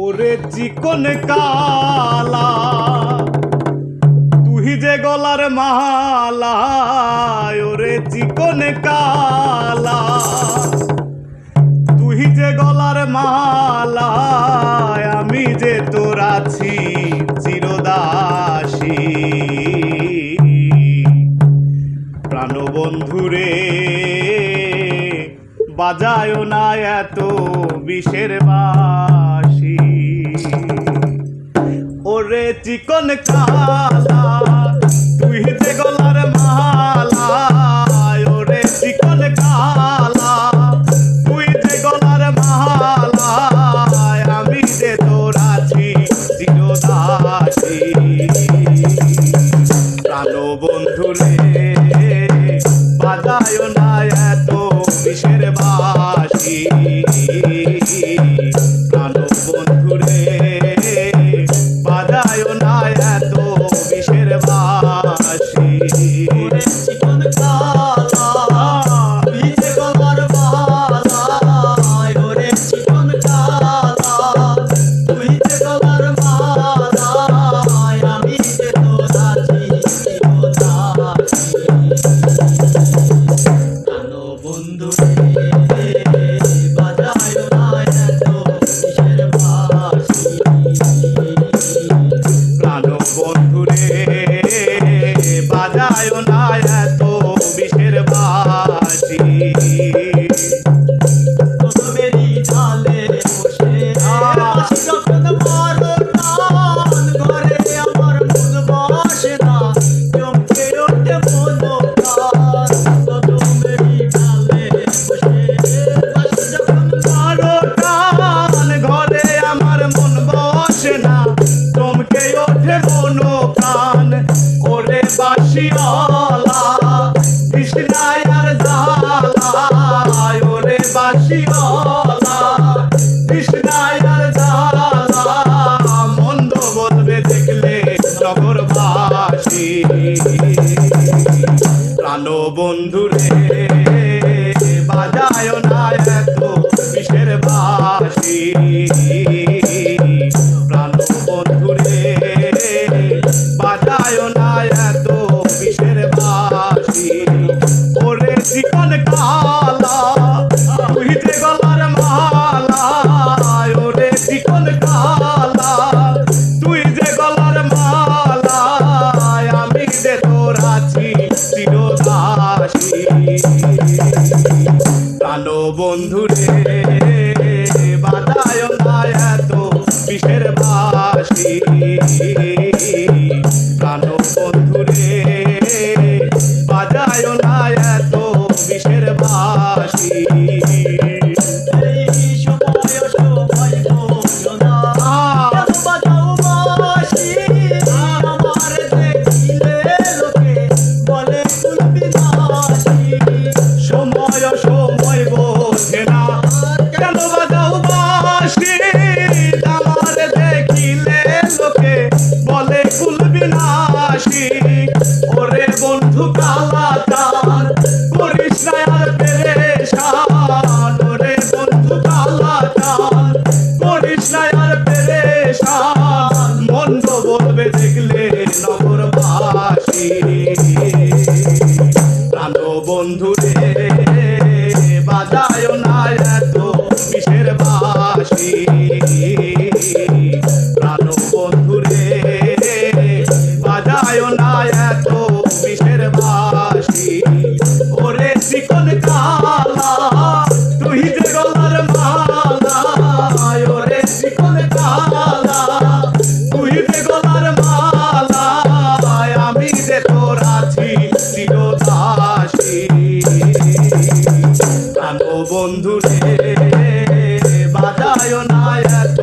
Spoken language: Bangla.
ওরে চিকন কালা তুই যে গলার মালা, ওরে চিকন কালা তুই যে গলার মালা, আমি যে তোর আছি চিরদাসী। প্রাণবন্ধুরে বাজায় না এত বিষের বাঁশি। ওরে চিকন কালা তুই যে গলার মালা, ওরে চিকন কালা তুই যে গলার মালা, আমি যে তোর আছি চিরদাসী। প্রাণবন্ধুরে বাজায় না এত বিষের বাঁশি। প্রাণবন্ধুরে বাজায় না এত বিষের বাঁশি। চিকন কালা তুই যে গলার মালা, ওরে চিকন কালা তুই যে গলার মালা, আমি যে তোর আছি চিরদাসী। প্রাণবন্ধুরে বাজায় না এত বিষের বাঁশি। প্রাণবন্ধুরে বাজায় না এত বিষের বাঁশি। কদমেরই ঢালে বসে বাঁশি যখন মারো টান, ঘরে আমার মন বসে না, চমকে ওঠে মন প্রাণ। কদমেরই ঢালে বসে বাঁশি যখন মারো টান, ঘরে আমার মন বসে না, চমকে ওঠে মন প্রাণ। ওরে বাঁশিওয়ালা কৃষ্ণায় আর জ্বালা, ওরে বাঁশিওয়ালা কৃষ্ণায় আর জ্বালা, মন্দ বলবে দেখলে নগরবাসী। প্রাণবন্ধুরে বাজায় না এত বিষের বাঁশি। প্রাণবন্ধুরে বাজায় না এত বিষের বাঁশি। ওরে চিকন কালা তুই যে গলার মালা, ওরে চিকন কালা তুই যে গলার মালা, আমি যে তোর আছি চিরদাসী। প্রাণবন্ধুরে বাজায় না এত বিষের বাঁশি। প্রাণবন্ধুরে বাজায় না এত বিষের বাঁশি। এই সময় সময় বলো না, কেন বাজাও বাঁশি? আমার দেখিলে লোকে বলে কুলবিনাশী। সময় সময় বোঝে না, কেন বাজাও বাঁশি? আমার দেখিলে লোকে বলে কুলবিনাশী। ওরে বন্ধু কালাচার করিস না আর পেরেশান, ওরে বন্ধু কালাচার করিস না আর পেরেশান, মন্দ বলবে দেখলে নগরবাসী। প্রাণবন্ধুরে বাজায় না এত বিষের বাঁশি। প্রাণবন্ধুরে বাজায় না এত বিষের বাঁশি। ওরে চিকন কালা তুই যে গলার মালা, ওরে চিকন কালা তুই যে গলার মালা, আমি যে তোর আছি চিরদাসী। প্রাণবন্ধুরে বাজায় না এত